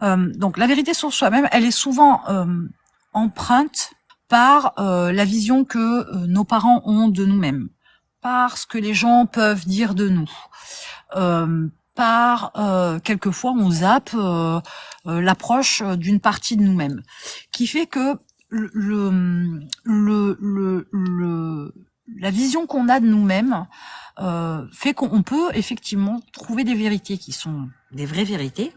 Donc la vérité sur soi-même, elle est souvent empreinte par la vision que nos parents ont de nous-mêmes, par ce que les gens peuvent dire de nous, par quelquefois on zappe l'approche d'une partie de nous-mêmes, qui fait que la vision qu'on a de nous-mêmes fait qu'on peut effectivement trouver des vérités qui sont des vraies vérités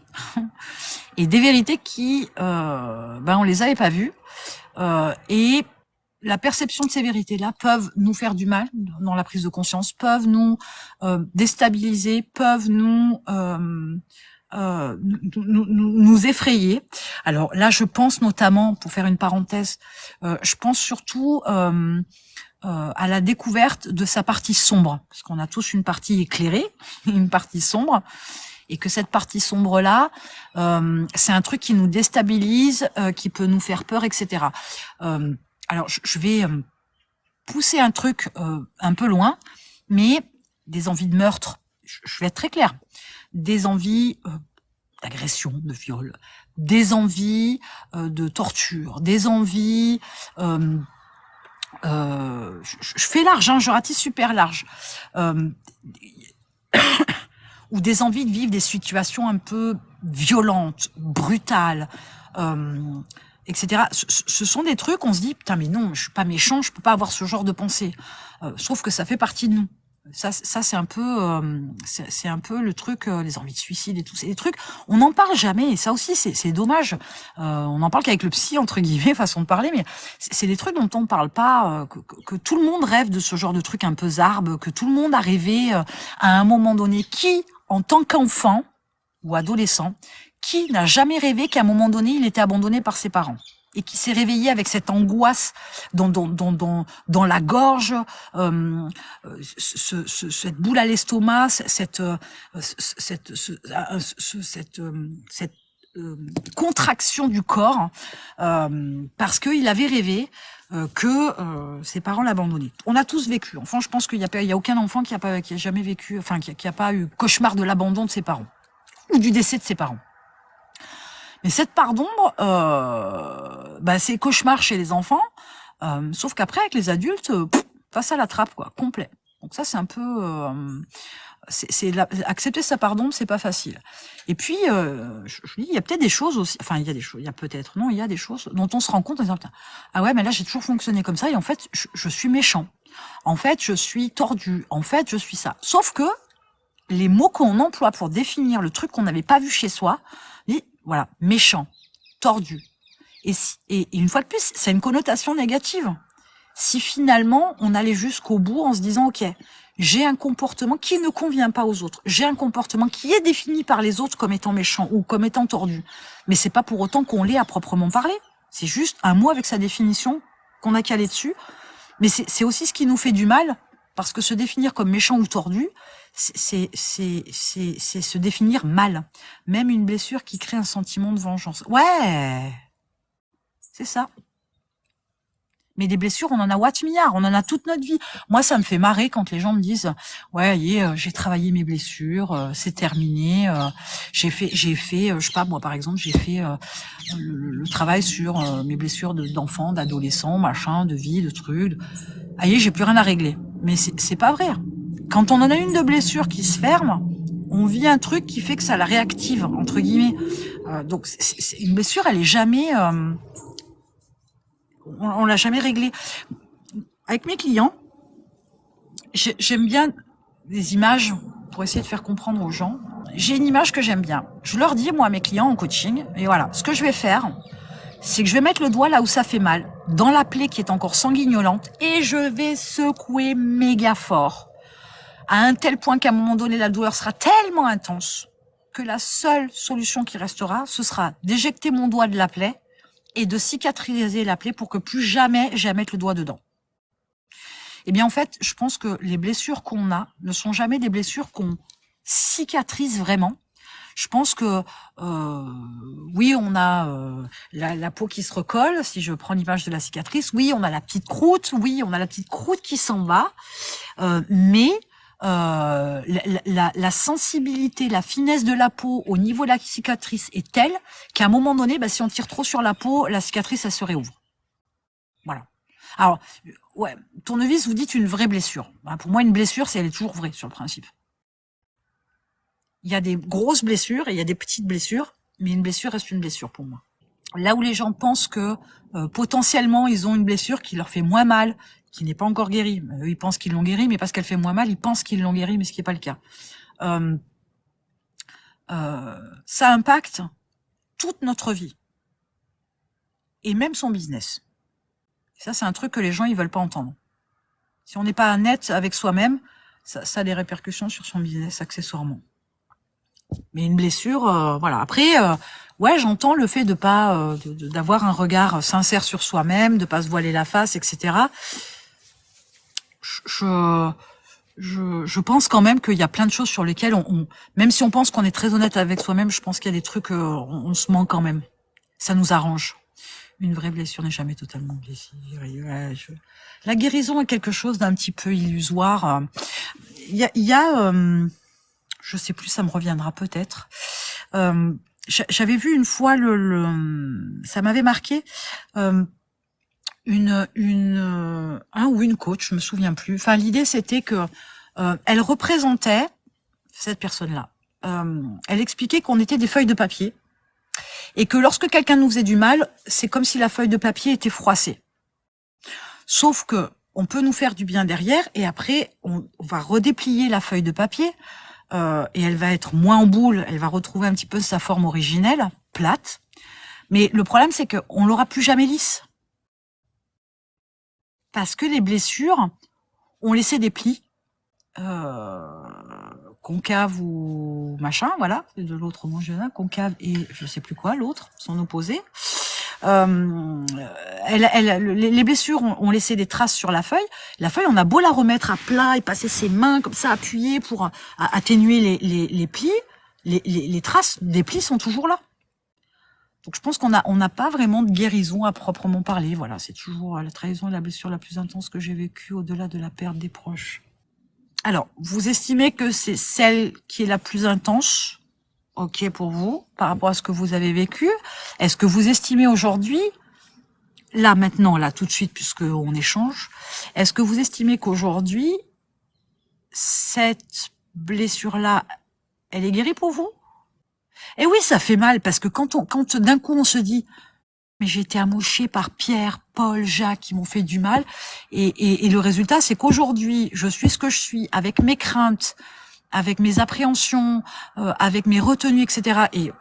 et des vérités qui on les avait pas vues et la perception de ces vérités-là peuvent nous faire du mal dans la prise de conscience, peuvent nous déstabiliser, peuvent nous effrayer. Alors là, je pense notamment, pour faire une parenthèse, je pense surtout à la découverte de sa partie sombre, parce qu'on a tous une partie éclairée, une partie sombre, et que cette partie sombre-là, c'est un truc qui nous déstabilise, qui peut nous faire peur, etc. Alors, je vais pousser un truc un peu loin, mais des envies de meurtre, je vais être très claire, des envies d'agression, de viol, des envies de torture, des envies... je fais large, hein, je ratisse super large. Ou des envies de vivre des situations un peu violentes, brutales, etc. Ce sont des trucs, on se dit, putain, mais non, je suis pas méchant, je peux pas avoir ce genre de pensée. Sauf que ça fait partie de nous. Ça c'est un peu, c'est un peu le truc, les envies de suicide et tout, c'est des trucs, on n'en parle jamais, et ça aussi c'est dommage. On en parle qu'avec le psy, entre guillemets, façon de parler, mais c'est des trucs dont on parle pas, que tout le monde rêve de ce genre de truc un peu zarbe, que tout le monde a rêvé à un moment donné. Qui, en tant qu'enfant ou adolescent, qui n'a jamais rêvé qu'à un moment donné, il était abandonné par ses parents et qui s'est réveillé avec cette angoisse dans la gorge, cette boule à l'estomac, cette contraction du corps, parce qu'il avait rêvé que ses parents l'abandonnaient. On a tous vécu. Enfin, je pense qu'il y a aucun enfant qui a jamais vécu, enfin qui a pas eu cauchemar de l'abandon de ses parents ou du décès de ses parents. Mais cette part d'ombre, c'est cauchemar chez les enfants, sauf qu'après, avec les adultes, face à la trappe, quoi, complet. Donc ça, c'est un peu... accepter sa part d'ombre, c'est pas facile. Et puis, je dis, il y a peut-être des choses aussi... Enfin, il y a des choses, il y a peut-être... Non, il y a des choses dont on se rend compte en disant, putain, ah ouais, mais là, j'ai toujours fonctionné comme ça, et en fait, je suis méchant. En fait, je suis tordu. En fait, je suis ça. Sauf que les mots qu'on emploie pour définir le truc qu'on n'avait pas vu chez soi, voilà, méchant, tordu. Et une fois de plus, c'est une connotation négative. Si finalement, on allait jusqu'au bout en se disant, ok, j'ai un comportement qui ne convient pas aux autres. J'ai un comportement qui est défini par les autres comme étant méchant ou comme étant tordu. Mais c'est pas pour autant qu'on l'est à proprement parler. C'est juste un mot avec sa définition qu'on a calé dessus. Mais c'est aussi ce qui nous fait du mal, parce que se définir comme méchant ou tordu, c'est se définir mal. Même une blessure qui crée un sentiment de vengeance. Ouais, c'est ça. Mais des blessures, on en a watt milliards, on en a toute notre vie. Moi, ça me fait marrer quand les gens me disent, ouais, j'ai travaillé mes blessures, c'est terminé, j'ai fait, je sais pas, moi par exemple, j'ai fait le travail sur mes blessures d'enfants, d'adolescents, machin, de vie, de trucs. Aïe, j'ai plus rien à régler. Mais c'est pas vrai. Quand on en a une de blessure qui se ferme, on vit un truc qui fait que ça la réactive, entre guillemets. Donc, une blessure, elle est jamais... on l'a jamais réglée. Avec mes clients, j'aime bien des images pour essayer de faire comprendre aux gens. J'ai une image que j'aime bien. Je leur dis, moi, à mes clients en coaching, et voilà, ce que je vais faire, c'est que je vais mettre le doigt là où ça fait mal, dans la plaie qui est encore sanguignolente, et je vais secouer méga fort, à un tel point qu'à un moment donné, la douleur sera tellement intense que la seule solution qui restera, ce sera d'éjecter mon doigt de la plaie et de cicatriser la plaie pour que plus jamais j'ai à mettre le doigt dedans. Eh bien, en fait, je pense que les blessures qu'on a ne sont jamais des blessures qu'on cicatrise vraiment. Je pense que oui, on a la peau qui se recolle, si je prends l'image de la cicatrice. Oui, on a la petite croûte. Oui, on a la petite croûte qui s'en va. Mais la sensibilité, la finesse de la peau au niveau de la cicatrice est telle qu'à un moment donné, si on tire trop sur la peau, la cicatrice, elle se réouvre. Voilà. Alors, ouais, tournevis, vous dites une vraie blessure. Pour moi, une blessure, elle est toujours vraie sur le principe. Il y a des grosses blessures et il y a des petites blessures, mais une blessure reste une blessure pour moi. Là où les gens pensent que potentiellement ils ont une blessure qui leur fait moins mal, qui n'est pas encore guérie. Eux, ils pensent qu'ils l'ont guérie, mais parce qu'elle fait moins mal, ils pensent qu'ils l'ont guérie, mais ce qui n'est pas le cas. Ça impacte toute notre vie et même son business. Et ça, c'est un truc que les gens ils veulent pas entendre. Si on n'est pas net avec soi-même, ça a des répercussions sur son business accessoirement. Mais une blessure, voilà. Après, ouais, j'entends le fait de pas, d'avoir un regard sincère sur soi-même, de pas se voiler la face, etc. Je pense quand même qu'il y a plein de choses sur lesquelles même si on pense qu'on est très honnête avec soi-même, je pense qu'il y a des trucs, on se ment quand même. Ça nous arrange. Une vraie blessure n'est jamais totalement blessée. Ouais, la guérison est quelque chose d'un petit peu illusoire. Il y a je sais plus, ça me reviendra peut-être. J'avais vu une fois ça m'avait marqué un ou une coach, je me souviens plus. Enfin, l'idée c'était que elle représentait cette personne-là. Elle expliquait qu'on était des feuilles de papier et que lorsque quelqu'un nous faisait du mal, c'est comme si la feuille de papier était froissée. Sauf que on peut nous faire du bien derrière et après on va redéplier la feuille de papier. Et elle va être moins en boule, elle va retrouver un petit peu sa forme originelle, plate. Mais le problème, c'est qu'on l'aura plus jamais lisse. Parce que les blessures ont laissé des plis, concaves ou machin, voilà. De l'autre mot, concave et je sais plus quoi, l'autre, son opposé. Les blessures ont laissé des traces sur la feuille. La feuille, on a beau la remettre à plat et passer ses mains comme ça, appuyées pour atténuer les plis, les traces des plis sont toujours là. Donc je pense qu'on n'a pas vraiment de guérison à proprement parler. Voilà, c'est toujours la trahison et la blessure la plus intense que j'ai vécue au-delà de la perte des proches. Alors, vous estimez que c'est celle qui est la plus intense, ok pour vous, par rapport à ce que vous avez vécu. Est-ce que vous estimez aujourd'hui, là maintenant, là tout de suite, puisqu'on échange, est-ce que vous estimez qu'aujourd'hui, cette blessure-là, elle est guérie pour vous? Et oui, ça fait mal, parce que quand d'un coup on se dit, mais j'ai été amoché par Pierre, Paul, Jacques qui m'ont fait du mal, et le résultat, c'est qu'aujourd'hui, je suis ce que je suis, avec mes craintes, avec mes appréhensions, avec mes retenues, etc., et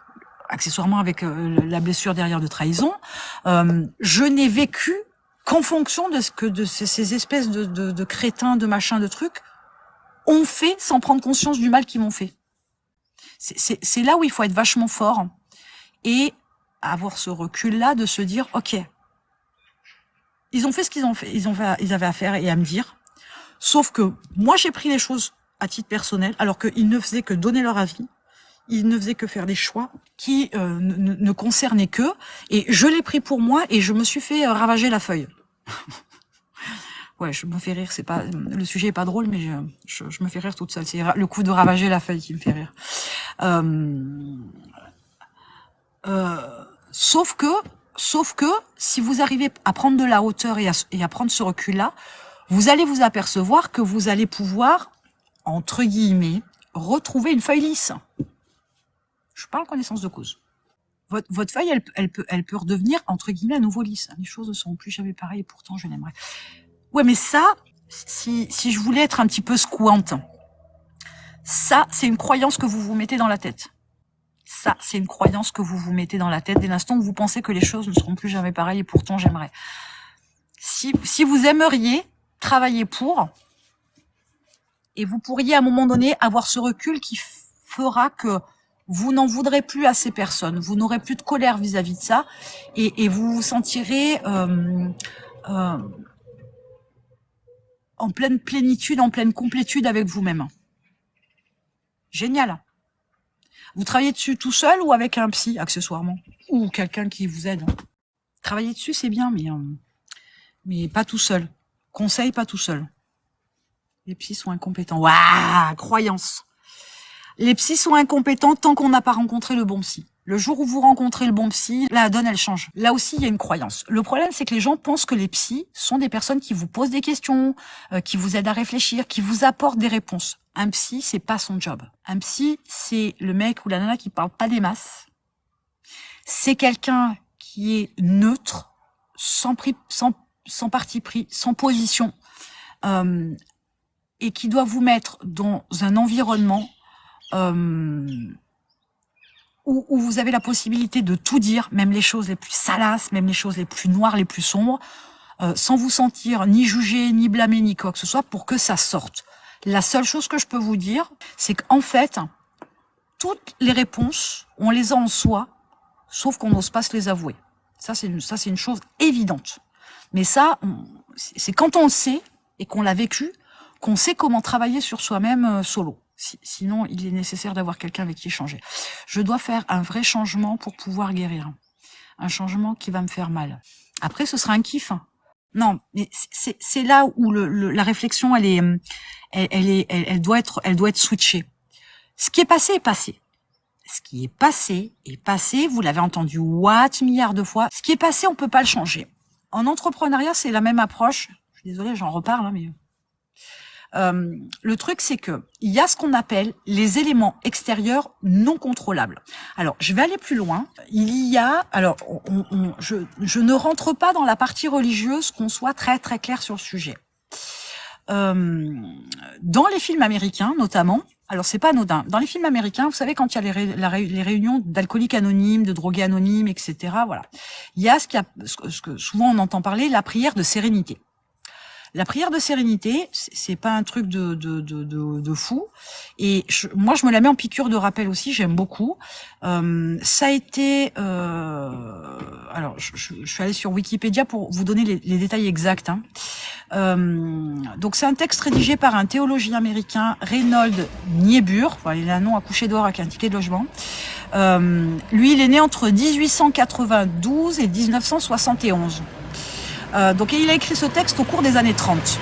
accessoirement avec la blessure derrière de trahison, je n'ai vécu qu'en fonction de ce que de ces espèces de crétins, de machins, de trucs ont fait sans prendre conscience du mal qu'ils m'ont fait. C'est là où il faut être vachement fort et avoir ce recul-là de se dire, ok, ils ont fait ce qu'ils ont fait, ils avaient à faire et à me dire. Sauf que moi, j'ai pris les choses à titre personnel, alors qu'ils ne faisaient que donner leur avis. Ils ne faisaient que faire des choix qui ne concernaient qu'eux. Et je l'ai pris pour moi et je me suis fait ravager la feuille. Ouais, je me fais rire. C'est pas le sujet est pas drôle, mais je me fais rire toute seule. C'est le coup de ravager la feuille qui me fait rire. Sauf que si vous arrivez à prendre de la hauteur et à prendre ce recul-là, vous allez vous apercevoir que vous allez pouvoir, entre guillemets, retrouver une feuille lisse. Je parle en connaissance de cause. Votre feuille, elle peut redevenir, entre guillemets, à nouveau lisse. Les choses ne seront plus jamais pareilles et pourtant je l'aimerais. Ouais, mais ça, si je voulais être un petit peu secouante, ça, c'est une croyance que vous vous mettez dans la tête. Ça, c'est une croyance que vous vous mettez dans la tête dès l'instant où vous pensez que les choses ne seront plus jamais pareilles et pourtant j'aimerais. Si vous aimeriez travailler pour, et vous pourriez à un moment donné avoir ce recul qui fera que vous n'en voudrez plus à ces personnes, vous n'aurez plus de colère vis-à-vis de ça, et vous vous sentirez en pleine plénitude, en pleine complétude avec vous-même. Génial. Vous travaillez dessus tout seul ou avec un psy, accessoirement, ou quelqu'un qui vous aide. Travailler dessus, c'est bien, mais pas tout seul. Conseil, pas tout seul. Les psys sont incompétents. Waouh, croyance. Les psys sont incompétents tant qu'on n'a pas rencontré le bon psy. Le jour où vous rencontrez le bon psy, la donne, elle change. Là aussi, il y a une croyance. Le problème, c'est que les gens pensent que les psys sont des personnes qui vous posent des questions, qui vous aident à réfléchir, qui vous apportent des réponses. Un psy, c'est pas son job. Un psy, c'est le mec ou la nana qui parle pas des masses. C'est quelqu'un qui est neutre, sans parti pris, sans position, et qui doit vous mettre dans un environnement où vous avez la possibilité de tout dire, même les choses les plus salaces, même les choses les plus noires, les plus sombres, sans vous sentir ni jugé, ni blâmé, ni quoi que ce soit, pour que ça sorte. La seule chose que je peux vous dire, c'est qu'en fait, toutes les réponses, on les a en soi, sauf qu'on n'ose pas se les avouer. Ça, c'est une chose évidente. Mais ça, c'est quand on le sait et qu'on l'a vécu, qu'on sait comment travailler sur soi-même solo. Sinon, il est nécessaire d'avoir quelqu'un avec qui échanger. Je dois faire un vrai changement pour pouvoir guérir. Un changement qui va me faire mal. Après, ce sera un kiff. Non, mais c'est là où la réflexion, elle doit être switchée. Ce qui est passé est passé. Ce qui est passé, vous l'avez entendu milliards de fois. Ce qui est passé, on peut pas le changer. En entrepreneuriat, c'est la même approche. Je suis désolée, j'en reparle, mais le truc, c'est que il y a ce qu'on appelle les éléments extérieurs non contrôlables. Alors, je vais aller plus loin. Il y a, alors, je ne rentre pas dans la partie religieuse, qu'on soit très très clair sur le sujet. Dans les films américains, notamment, alors c'est pas anodin. Dans les films américains, vous savez, quand il y a les réunions d'alcooliques anonymes, de drogués anonymes, etc. Voilà, il y a ce que souvent on entend parler, la prière de sérénité. La prière de sérénité, c'est pas un truc de fou. Et moi, je me la mets en piqûre de rappel aussi. J'aime beaucoup. Ça a été. Alors, je suis allée sur Wikipédia pour vous donner les détails exacts. Hein. Donc, c'est un texte rédigé par un théologien américain, Reynold Niebuhr. Enfin, il a un nom à coucher dehors avec un ticket de logement. Lui, il est né entre 1892 et 1971. Donc il a écrit ce texte au cours des années 30,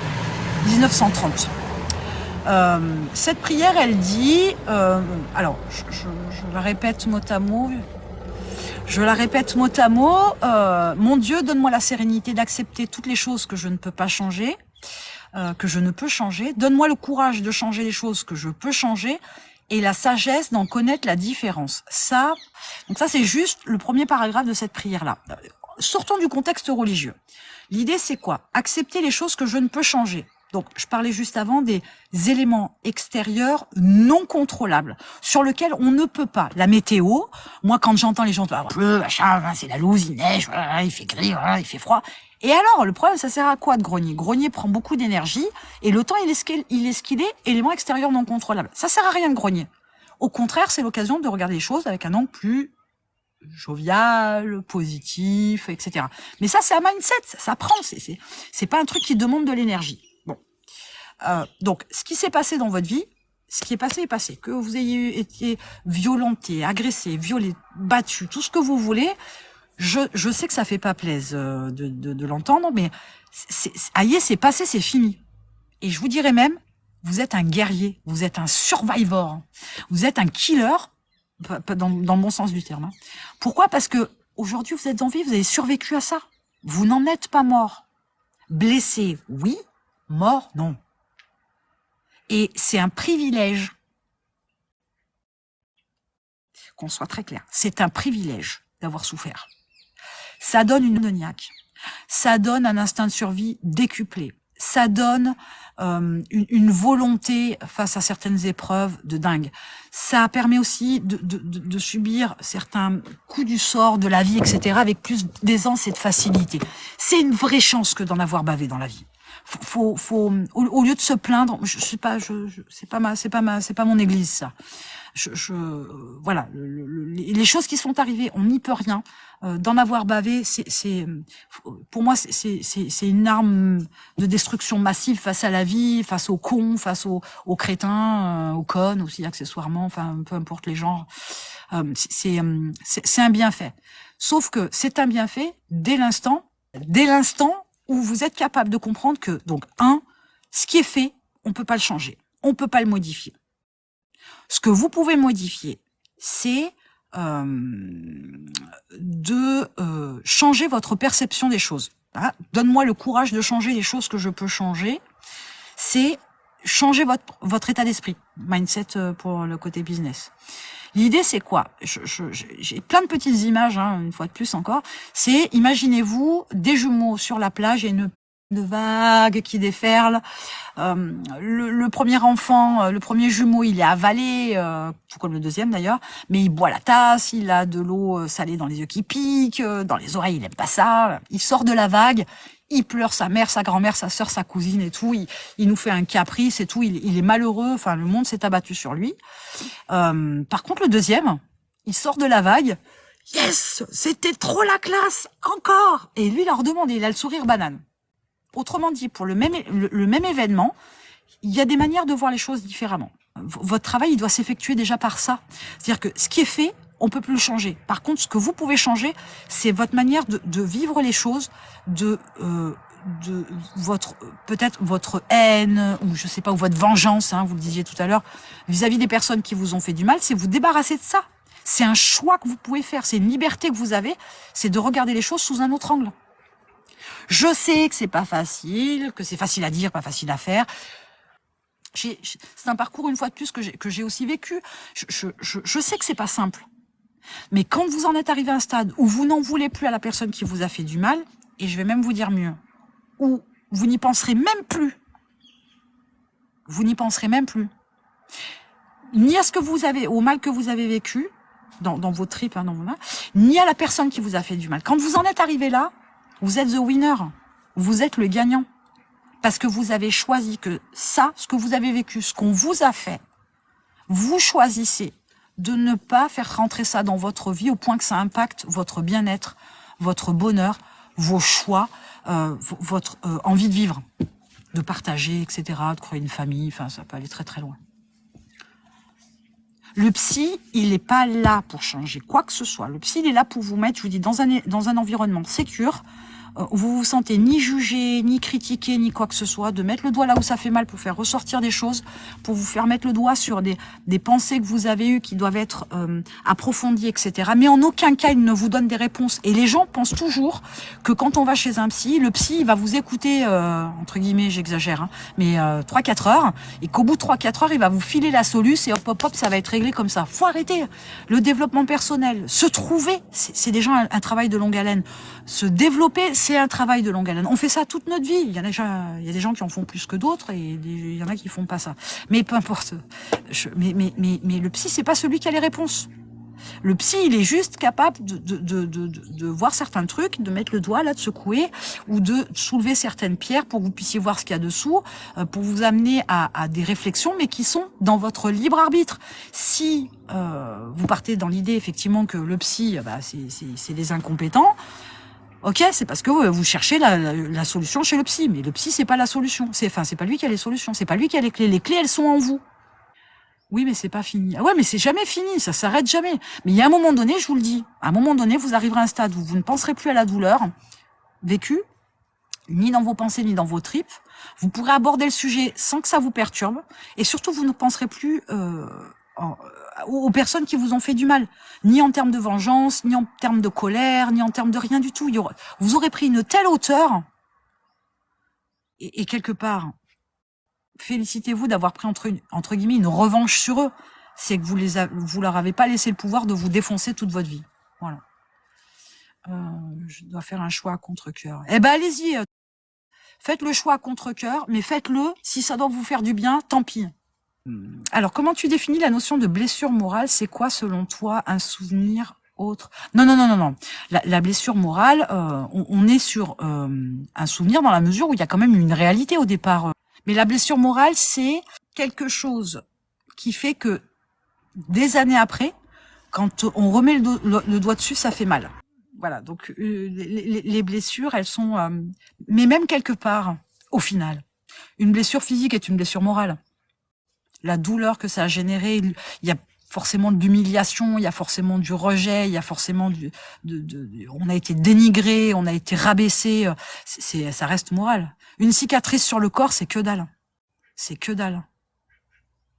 1930. Cette prière, elle dit, alors je la répète mot à mot. Mon Dieu, donne-moi la sérénité d'accepter toutes les choses que je ne peux pas changer, que je ne peux changer. Donne-moi le courage de changer les choses que je peux changer et la sagesse d'en connaître la différence. Donc ça, c'est juste le premier paragraphe de cette prière-là. Sortons du contexte religieux. L'idée, c'est quoi? Accepter les choses que je ne peux changer. Donc, je parlais juste avant des éléments extérieurs non contrôlables, sur lesquels on ne peut pas. La météo, moi, quand j'entends les gens, il pleut, machin, c'est la loose, il neige, il fait gris, il fait froid. Et alors, le problème, ça sert à quoi de grogner? Grogner prend beaucoup d'énergie, et le temps, il est ce qu'il est, élément extérieur non contrôlable. Ça sert à rien de grogner. Au contraire, c'est l'occasion de regarder les choses avec un angle plus jovial, positif, etc. Mais ça, c'est un mindset, ça prend, c'est pas un truc qui demande de l'énergie. Bon. Donc, ce qui s'est passé dans votre vie, ce qui est passé est passé. Que vous ayez été violenté, agressé, violé, battu, tout ce que vous voulez, je sais que ça fait pas plaisir de l'entendre, mais aïe, c'est passé, c'est fini. Et je vous dirais même, vous êtes un guerrier, vous êtes un survivor, vous êtes un killer, dans le bon sens du terme. Hein. Pourquoi? Parce que aujourd'hui vous êtes en vie, vous avez survécu à ça. Vous n'en êtes pas mort. Blessé, oui. Mort, non. Et c'est un privilège. Qu'on soit très clair. C'est un privilège d'avoir souffert. Ça donne une niaque. Ça donne un instinct de survie décuplé. Ça donne une volonté face à certaines épreuves de dingue. Ça permet aussi de subir certains coups du sort de la vie, etc., avec plus d'aisance et de facilité. C'est une vraie chance que d'en avoir bavé dans la vie. Faut au lieu de se plaindre, c'est pas mon église ça. Voilà, les choses qui sont arrivées, on n'y peut rien. D'en avoir bavé, pour moi, c'est une arme de destruction massive face à la vie, face aux cons, face aux crétins, aux connes aussi accessoirement, enfin peu importe les genres. C'est un bienfait. Sauf que c'est un bienfait dès l'instant où vous êtes capable de comprendre que, donc, ce qui est fait, on peut pas le changer, on peut pas le modifier. Ce que vous pouvez modifier, c'est de changer votre perception des choses. Hein, donne-moi le courage de changer les choses que je peux changer. C'est changer votre état d'esprit, mindset pour le côté business. L'idée, c'est quoi? J'ai plein de petites images, hein, une fois de plus encore. C'est, imaginez-vous des jumeaux sur la plage et une vague qui déferle. Le premier enfant, le premier jumeau, il est avalé, tout comme le deuxième d'ailleurs, mais il boit la tasse, il a de l'eau salée dans les yeux qui piquent, dans les oreilles, il aime pas ça. Il sort de la vague, il pleure sa mère, sa grand-mère, sa sœur, sa cousine et tout. Il nous fait un caprice et tout. Il est malheureux. Enfin, le monde s'est abattu sur lui. Par contre, le deuxième, il sort de la vague. Yes, c'était trop la classe, encore. Et lui, il leur demande, il a le sourire banane. Autrement dit, pour le même événement, il y a des manières de voir les choses différemment. Votre travail, il doit s'effectuer déjà par ça. C'est-à-dire que ce qui est fait, on peut plus le changer. Par contre, ce que vous pouvez changer, c'est votre manière de vivre les choses, de peut-être votre haine, ou je sais pas, ou votre vengeance, hein, vous le disiez tout à l'heure, vis-à-vis des personnes qui vous ont fait du mal, c'est vous débarrasser de ça. C'est un choix que vous pouvez faire, c'est une liberté que vous avez, c'est de regarder les choses sous un autre angle. Je sais que c'est pas facile, que c'est facile à dire, pas facile à faire. C'est un parcours, une fois de plus, que j'ai aussi vécu. Je sais que c'est pas simple. Mais quand vous en êtes arrivé à un stade où vous n'en voulez plus à la personne qui vous a fait du mal, et je vais même vous dire mieux, où vous n'y penserez même plus. Vous n'y penserez même plus. Ni à ce que vous avez, au mal que vous avez vécu, dans vos tripes, hein, dans vos mains, ni à la personne qui vous a fait du mal. Quand vous en êtes arrivé là, vous êtes the winner. Vous êtes le gagnant. Parce que vous avez choisi que ça, ce que vous avez vécu, ce qu'on vous a fait, vous choisissez de ne pas faire rentrer ça dans votre vie au point que ça impacte votre bien-être, votre bonheur, vos choix, votre envie de vivre, de partager, etc., de créer une famille, enfin, ça peut aller très très loin. Le psy, il n'est pas là pour changer quoi que ce soit. Le psy, il est là pour vous mettre, je vous dis, dans un environnement sécure, où vous vous sentez ni jugé, ni critiqué, ni quoi que ce soit, de mettre le doigt là où ça fait mal pour faire ressortir des choses, pour vous faire mettre le doigt sur des pensées que vous avez eues qui doivent être approfondies, etc. Mais en aucun cas, il ne vous donne des réponses. Et les gens pensent toujours que quand on va chez un psy, le psy, il va vous écouter, entre guillemets, j'exagère, hein, mais 3-4 heures, et qu'au bout de 3-4 heures, il va vous filer la solution, et hop, hop, hop, ça va être réglé comme ça. Faut arrêter. Le développement personnel, se trouver, c'est déjà un travail de longue haleine. Se développer, c'est un travail de longue haleine. On fait ça toute notre vie. Il y a des gens qui en font plus que d'autres et il y en a qui font pas ça. Mais peu importe. Mais le psy, c'est pas celui qui a les réponses. Le psy, il est juste capable de voir certains trucs, de mettre le doigt là, de secouer, ou de soulever certaines pierres pour que vous puissiez voir ce qu'il y a dessous, pour vous amener à des réflexions, mais qui sont dans votre libre arbitre. Si vous partez dans l'idée effectivement que le psy, bah, c'est des incompétents, ok, c'est parce que vous cherchez la solution chez le psy, mais le psy, c'est pas la solution. C'est pas lui qui a les solutions, c'est pas lui qui a les clés. Les clés, elles sont en vous. Oui, mais c'est pas fini. Ah ouais, mais c'est jamais fini, ça s'arrête jamais. Mais il y a un moment donné, je vous le dis, à un moment donné, vous arriverez à un stade où vous ne penserez plus à la douleur vécue, ni dans vos pensées, ni dans vos tripes. Vous pourrez aborder le sujet sans que ça vous perturbe, et surtout, vous ne penserez plus aux personnes qui vous ont fait du mal, ni en termes de vengeance, ni en termes de colère, ni en termes de rien du tout. Vous aurez pris une telle hauteur, et quelque part, félicitez-vous d'avoir pris entre guillemets une revanche sur eux. C'est que vous leur avez pas laissé le pouvoir de vous défoncer toute votre vie. Voilà. Je dois faire un choix à contre-cœur. Eh ben allez-y, faites le choix à contre-cœur, mais faites-le. Si ça doit vous faire du bien, tant pis. Alors, comment tu définis la notion de blessure morale? C'est quoi, selon toi, un souvenir autre? Non. La blessure morale, on est sur un souvenir dans la mesure où il y a quand même une réalité au départ. Mais la blessure morale, c'est quelque chose qui fait que des années après, quand on remet le doigt dessus, ça fait mal. Voilà, donc les blessures, elles sont... mais même quelque part, au final, une blessure physique est une blessure morale. La douleur que ça a généré, il y a forcément de l'humiliation, il y a forcément du rejet, il y a forcément on a été dénigré, on a été rabaissé, ça reste moral. Une cicatrice sur le corps, c'est que dalle. c'est que dalle.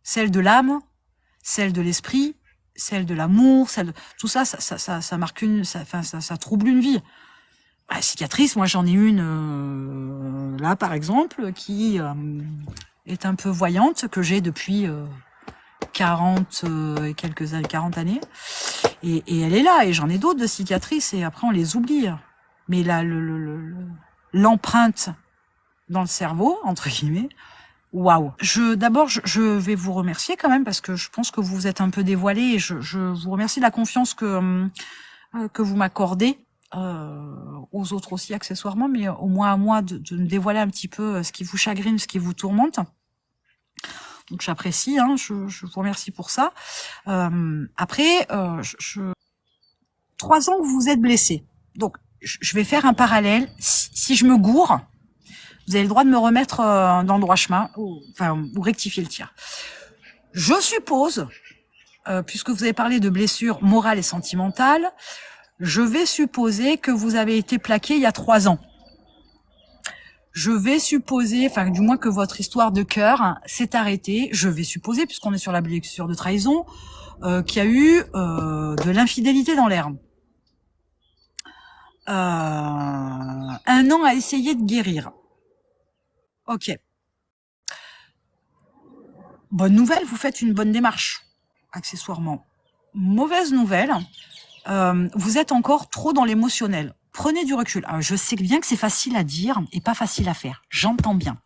Celle de l'âme, celle de l'esprit, celle de l'amour, tout ça, ça marque ça trouble une vie. La cicatrice, moi j'en ai une là par exemple qui est un peu voyante, que j'ai depuis 40 40 années, et elle est là, et j'en ai d'autres de cicatrices, et après on les oublie. Mais là, l'empreinte dans le cerveau, entre guillemets, waouh. D'abord, je vais vous remercier quand même, parce que je pense que vous vous êtes un peu dévoilé, et je vous remercie de la confiance que vous m'accordez, aux autres aussi accessoirement, mais au moins à moi de me dévoiler un petit peu ce qui vous chagrine, ce qui vous tourmente. Donc j'apprécie, hein, je vous remercie pour ça. Après, 3 ans que vous êtes blessé. Donc je vais faire un parallèle. Si je me gourre, vous avez le droit de me remettre dans le droit chemin, ou rectifier le tir. Je suppose, puisque vous avez parlé de blessures morales et sentimentales, je vais supposer que vous avez été plaqué il y a 3 ans. Je vais supposer, du moins que votre histoire de cœur s'est arrêtée. Je vais supposer, puisqu'on est sur la blessure de trahison, qu'il y a eu de l'infidélité dans l'air. 1 an à essayer de guérir. Ok. Bonne nouvelle, vous faites une bonne démarche, accessoirement. Mauvaise nouvelle, vous êtes encore trop dans l'émotionnel. Prenez du recul. Alors, je sais bien que c'est facile à dire et pas facile à faire. J'entends bien.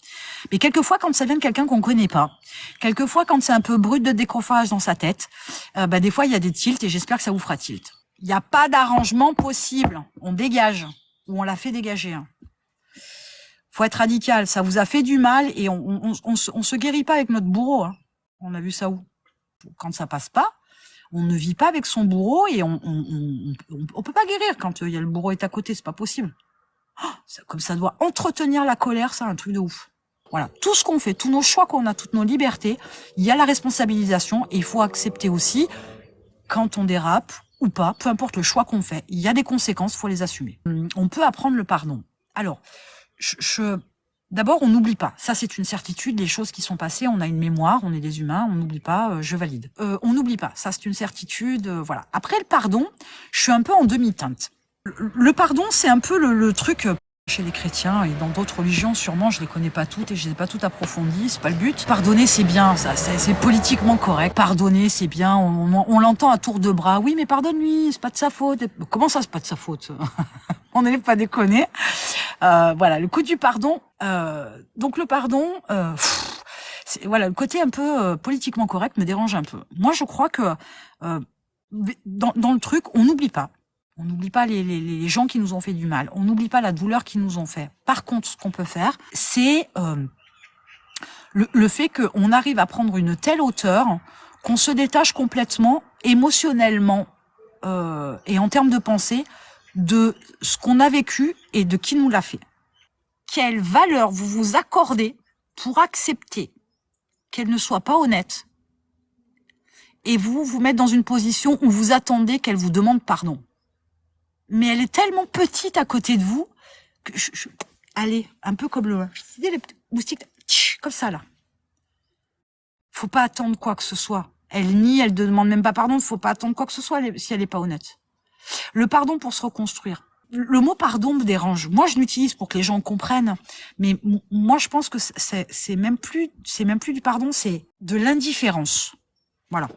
Mais quelquefois, quand ça vient de quelqu'un qu'on connaît pas, quelquefois, quand c'est un peu brut de décoffrage dans sa tête, des fois, il y a des tilts, et j'espère que ça vous fera tilt. Il n'y a pas d'arrangement possible. On dégage. Ou on l'a fait dégager. Faut être radical. Ça vous a fait du mal, et on se guérit pas avec notre bourreau. On a vu ça où? Quand ça passe pas, on ne vit pas avec son bourreau, et on peut pas guérir quand il y a le bourreau est à côté, c'est pas possible. Comme ça doit entretenir la colère, c'est un truc de ouf. Voilà, tout ce qu'on fait, tous nos choix qu'on a, toutes nos libertés, il y a la responsabilisation, et il faut accepter aussi quand on dérape ou pas, peu importe le choix qu'on fait, il y a des conséquences, faut les assumer. On peut apprendre le pardon. Alors, d'abord, on n'oublie pas. Ça, c'est une certitude. Les choses qui sont passées, on a une mémoire, on est des humains, on n'oublie pas, je valide. On n'oublie pas. Ça, c'est une certitude, voilà. Après, le pardon, je suis un peu en demi-teinte. Le pardon, c'est un peu le truc chez les chrétiens, et dans d'autres religions, sûrement, je les connais pas toutes, et je les ai pas toutes approfondies, c'est pas le but. Pardonner, c'est bien, ça, c'est politiquement correct. Pardonner, c'est bien, on l'entend à tour de bras. Oui, mais pardonne-lui, c'est pas de sa faute. Comment ça, c'est pas de sa faute? On n'est pas déconner. Voilà, le coup du pardon. Donc le pardon, voilà, le côté un peu politiquement correct me dérange un peu. Moi, je crois que dans le truc, on n'oublie pas. On n'oublie pas les gens qui nous ont fait du mal. On n'oublie pas la douleur qu'ils nous ont fait. Par contre, ce qu'on peut faire, c'est le fait qu'on arrive à prendre une telle hauteur qu'on se détache complètement, émotionnellement et en termes de pensée, de ce qu'on a vécu et de qui nous l'a fait. Quelle valeur vous vous accordez pour accepter qu'elle ne soit pas honnête, et vous mettre dans une position où vous attendez qu'elle vous demande pardon. Mais elle est tellement petite à côté de vous que allez, un peu comme les petits moustiques, comme ça là. Faut pas attendre quoi que ce soit. Elle nie, elle ne demande même pas pardon, faut pas attendre quoi que ce soit si elle est pas honnête. Le pardon pour se reconstruire. Le mot pardon me dérange. Moi, je l'utilise pour que les gens comprennent. Mais moi, je pense que c'est même plus du pardon, c'est de l'indifférence. Voilà.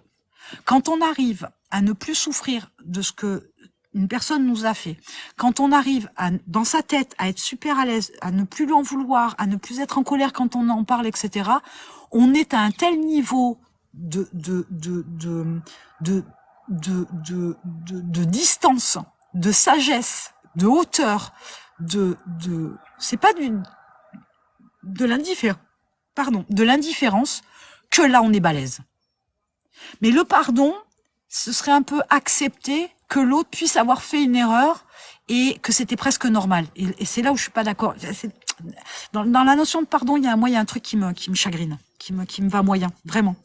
Quand on arrive à ne plus souffrir de ce que une personne nous a fait, quand on arrive dans sa tête à être super à l'aise, à ne plus lui en vouloir, à ne plus être en colère quand on en parle, etc., on est à un tel niveau de distance, de sagesse, de hauteur, c'est pas de l'indifférence, pardon, de l'indifférence, que là on est balèze. Mais le pardon, ce serait un peu accepter que l'autre puisse avoir fait une erreur et que c'était presque normal. Et c'est là où je suis pas d'accord. Dans la notion de pardon, il y a un truc qui me chagrine, qui me va moyen, vraiment.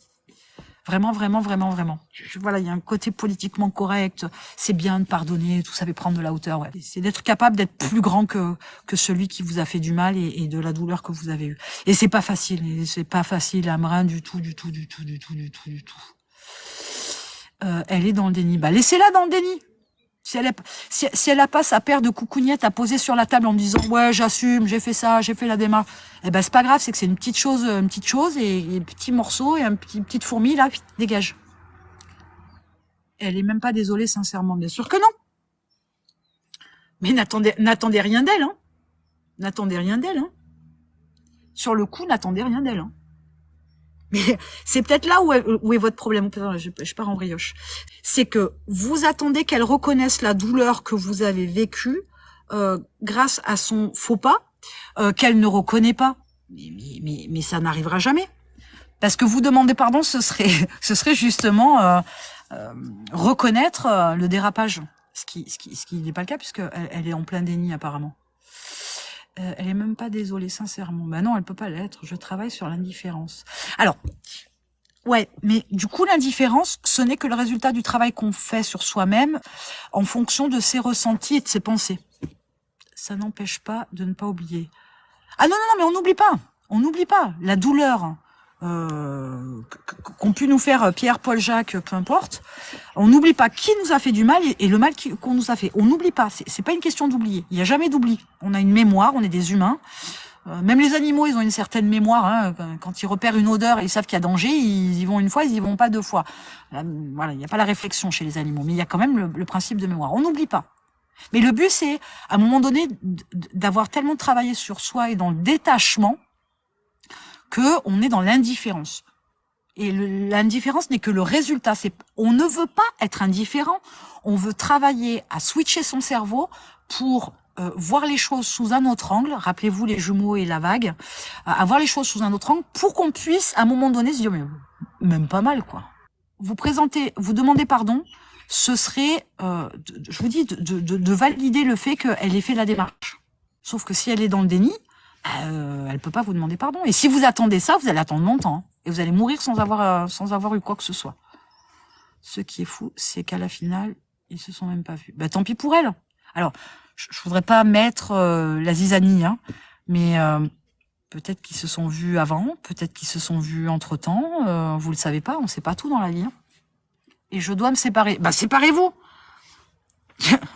Vraiment, vraiment, vraiment, vraiment. Voilà, il y a un côté politiquement correct. C'est bien de pardonner, tout ça fait prendre de la hauteur. Ouais. C'est d'être capable d'être plus grand que celui qui vous a fait du mal et de la douleur que vous avez eue. Et c'est pas facile. Et c'est pas facile, Amrin, du tout, du tout, du tout, du tout, du tout, du tout. Elle est dans le déni. Bah, laissez-la dans le déni. Si elle a pas sa paire de coucougnettes à poser sur la table en disant ouais j'assume, j'ai fait ça, j'ai fait la démarche, eh ben c'est pas grave, c'est que c'est une petite chose et un petit morceau et petite fourmi là, dégage. Elle est même pas désolée sincèrement, bien sûr que non. Mais n'attendez rien d'elle, hein. N'attendez rien d'elle, hein. Sur le coup, n'attendez rien d'elle, hein. Mais c'est peut-être là où est votre problème. Je pars en brioche. C'est que vous attendez qu'elle reconnaisse la douleur que vous avez vécue grâce à son faux pas, qu'elle ne reconnaît pas. Mais ça n'arrivera jamais. Parce que vous demander pardon, ce serait justement reconnaître le dérapage. Ce qui n'est pas le cas puisque elle est en plein déni apparemment. Elle est même pas désolée, sincèrement. Ben non, elle peut pas l'être. Je travaille sur l'indifférence. Alors, ouais, mais du coup, l'indifférence, ce n'est que le résultat du travail qu'on fait sur soi-même en fonction de ses ressentis et de ses pensées. Ça n'empêche pas de ne pas oublier. Ah non, non, non, mais on n'oublie pas. On n'oublie pas la douleur qu'ont pu nous faire Pierre, Paul, Jacques, peu importe. On n'oublie pas qui nous a fait du mal et le mal qu'on nous a fait. On n'oublie pas. C'est pas une question d'oublier. Il n'y a jamais d'oubli. On a une mémoire. On est des humains. Même les animaux, ils ont une certaine mémoire. Hein. Quand ils repèrent une odeur et ils savent qu'il y a danger, ils y vont une fois, ils y vont pas deux fois. Voilà, il n'y a pas la réflexion chez les animaux, mais il y a quand même le principe de mémoire. On n'oublie pas. Mais le but, c'est, à un moment donné, d'avoir tellement travaillé sur soi et dans le détachement que on est dans l'indifférence. Et l'indifférence n'est que le résultat. On ne veut pas être indifférent. On veut travailler à switcher son cerveau pour voir les choses sous un autre angle. Rappelez-vous les jumeaux et la vague. À voir les choses sous un autre angle pour qu'on puisse, à un moment donné, se dire, mais même pas mal, quoi. Vous demandez pardon. Ce serait, je vous dis, de valider le fait qu'elle ait fait la démarche. Sauf que si elle est dans le déni, elle peut pas vous demander pardon. Et si vous attendez ça, vous allez attendre longtemps. Et vous allez mourir sans avoir eu quoi que ce soit. Ce qui est fou, c'est qu'à la finale, ils se sont même pas vus. Bah, tant pis pour elle. Alors, je voudrais pas mettre la zizanie, hein, mais peut-être qu'ils se sont vus avant, peut-être qu'ils se sont vus entre-temps. Vous le savez pas, on sait pas tout dans la vie. Hein. Et je dois me séparer. Bah, séparez-vous.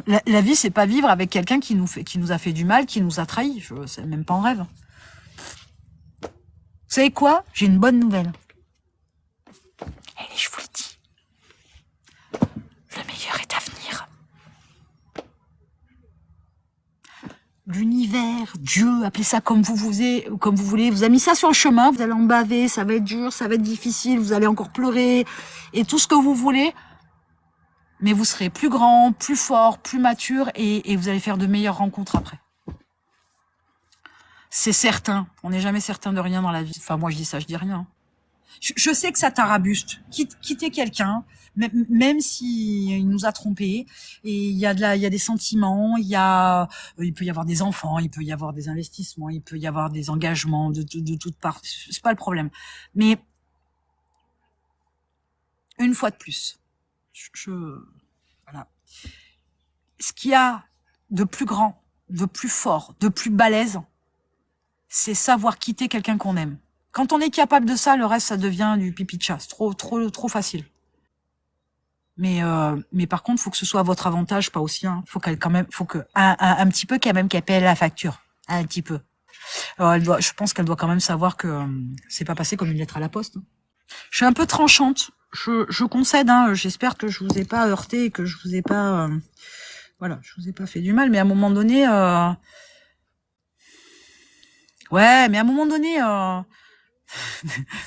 La vie, c'est pas vivre avec quelqu'un qui nous a fait du mal, qui nous a trahis. C'est même pas en rêve. Vous savez quoi? J'ai une bonne nouvelle. Et je vous le dis. Le meilleur est à venir. L'univers, Dieu, appelez ça comme vous voulez, vous a mis ça sur le chemin, vous allez en baver, ça va être dur, ça va être difficile, vous allez encore pleurer, et tout ce que vous voulez. Mais vous serez plus grand, plus fort, plus mature, et vous allez faire de meilleures rencontres après. C'est certain. On n'est jamais certain de rien dans la vie. Enfin, moi, je dis ça, je dis rien. Je sais que ça t'arabuste. Quitter quelqu'un, même si il nous a trompés, et il y a des sentiments, il peut y avoir des enfants, il peut y avoir des investissements, il peut y avoir des engagements de toutes parts. C'est pas le problème. Mais, une fois de plus, voilà. Ce qu'il y a de plus grand, de plus fort, de plus balèze, c'est savoir quitter quelqu'un qu'on aime. Quand on est capable de ça, le reste, ça devient du pipi de chat. C'est trop facile. Mais par contre, faut que ce soit à votre avantage, pas aussi. Hein. Faut qu'elle quand même, faut que un petit peu quand même qu'elle paie la facture, un petit peu. Alors je pense qu'elle doit quand même savoir que c'est pas passé comme une lettre à la poste. Hein. Je suis un peu tranchante. Je concède. Hein. J'espère que je vous ai pas heurté et que je vous ai pas, voilà, je vous ai pas fait du mal. Mais à un moment donné, ouais, mais à un moment donné.